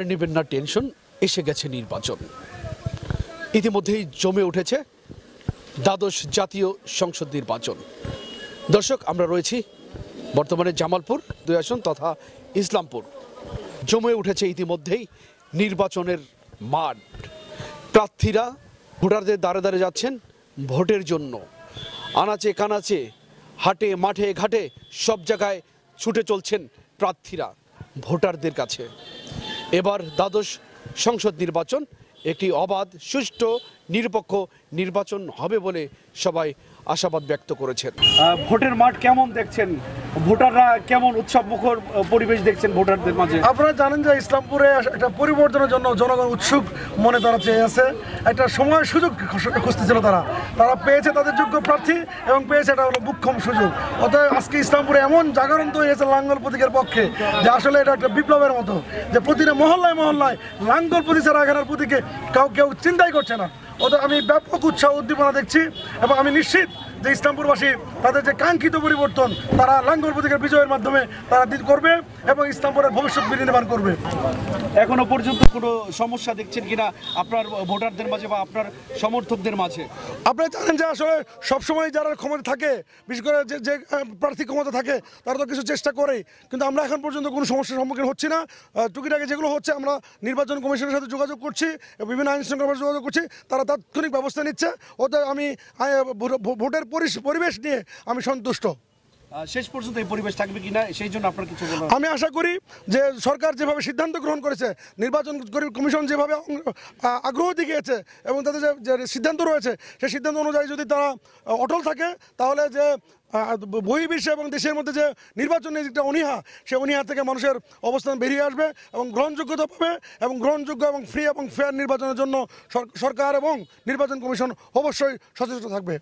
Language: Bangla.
আর নেবেন না টেনশন, এসে গেছে নির্বাচন। ইতিমধ্যেই জমে উঠেছে দ্বাদশ জাতীয় সংসদ নির্বাচন। দর্শক, আমরা রয়েছি বর্তমানে জামালপুর 2 আসন তথা ইসলামপুর। জমে উঠেছে ইতিমধ্যেই নির্বাচনের মাঠ। প্রার্থীরা ভোটারদের দ্বারে দ্বারে যাচ্ছেন ভোটের জন্য। আনাচে কানাচে, হাটে মাঠে ঘাটে সব জায়গায় ছুটে চলছেন প্রার্থীরা ভোটারদের কাছে। এবার দ্বাদশ সংসদ নির্বাচন একটি অবাধ, সুষ্ঠু, নিরপেক্ষ নির্বাচন হবে বলে সবাই আশাবাদ ব্যক্ত করেছেন। ভোটের মাঠ কেমন দেখছেন? ভোটাররা কেমন উৎসবমুখর পরিবেশ দেখছেন ভোটারদের মাঝে? আপনারা জানেন যে ইসলামপুরে একটা পরিবর্তনের জন্য জনগণ উৎসুক মনে তারা চেয়ে আছে। একটা সময় সুযোগ খুঁজতেছিল, তারা পেয়েছে তাদের যোগ্য প্রার্থী এবং পেয়েছে এটা হলো মুখ্যম সুযোগ। অতএব আজকে ইসলামপুরে এমন জাগরণ তৈরি হয়েছে লাঙ্গল প্রতীকের পক্ষে যে আসলে এটা একটা বিপ্লবের মতো, যে প্রতিটা মহল্লায় মহল্লায় লাঙ্গল প্রতীক ছাড়া এখানের প্রতীকে কেউ চিন্তাই করছে না। অতএব আমি ব্যাপক উৎসাহ উদ্দীপনা দেখছি এবং আমি নিশ্চিত যে ইসলামপুরবাসী তাদের যে কাঙ্ক্ষিত পরিবর্তন তারা লাঙ্গল প্রতীকের বিজয়ের মাধ্যমে তারা করবে এবং ইসলামপুরের ভবিষ্যৎ বিনির্মাণ করবে। এখনো পর্যন্ত কোনো সমস্যা দেখছেন কিনা আপনার ভোটারদের মাঝে বা আপনার সমর্থকদের মাঝে? আপনারা জানেন যে আসলে সবসময় যারা ক্ষমতা থাকে, বিশেষ করে যে প্রার্থী ক্ষমতা থাকে, তারা তো কিছু চেষ্টা করে, কিন্তু আমরা এখন পর্যন্ত কোনো সমস্যার সম্মুখীন হচ্ছি না। টুকিটাকি যেগুলো হচ্ছে আমরা নির্বাচন কমিশনের সাথে যোগাযোগ করছি, বিভিন্ন আইন শৃঙ্খলার সাথে যোগাযোগ করছি, তারা তাৎক্ষণিক ব্যবস্থা নিচ্ছে। ওদের আমি ভোটের পরিবেশ নিয়ে আমি সন্তুষ্ট। শেষ পর্যন্ত এই পরিবেশ থাকবে কিনা সেই জন্য আপনার কিছু বলার? আমি আশা করি যে সরকার যেভাবে সিদ্ধান্ত গ্রহণ করেছে, নির্বাচন কমিশন যেভাবে আগ্রহ দেখিয়েছে এবং তাদের যে সিদ্ধান্ত রয়েছে সেই সিদ্ধান্ত অনুযায়ী যদি তারা অটল থাকে, তাহলে যে বহির্বিশ্ব এবং দেশের মধ্যে যে নির্বাচনের একটা অনীহা, সেই অনীহা থেকে মানুষের অবস্থান বেরিয়ে আসবে এবং গ্রহণযোগ্যতা পাবে এবং গ্রহণযোগ্য এবং ফ্রি এবং ফেয়ার নির্বাচনের জন্য সরকার এবং নির্বাচন কমিশন অবশ্যই সচেষ্ট থাকবে।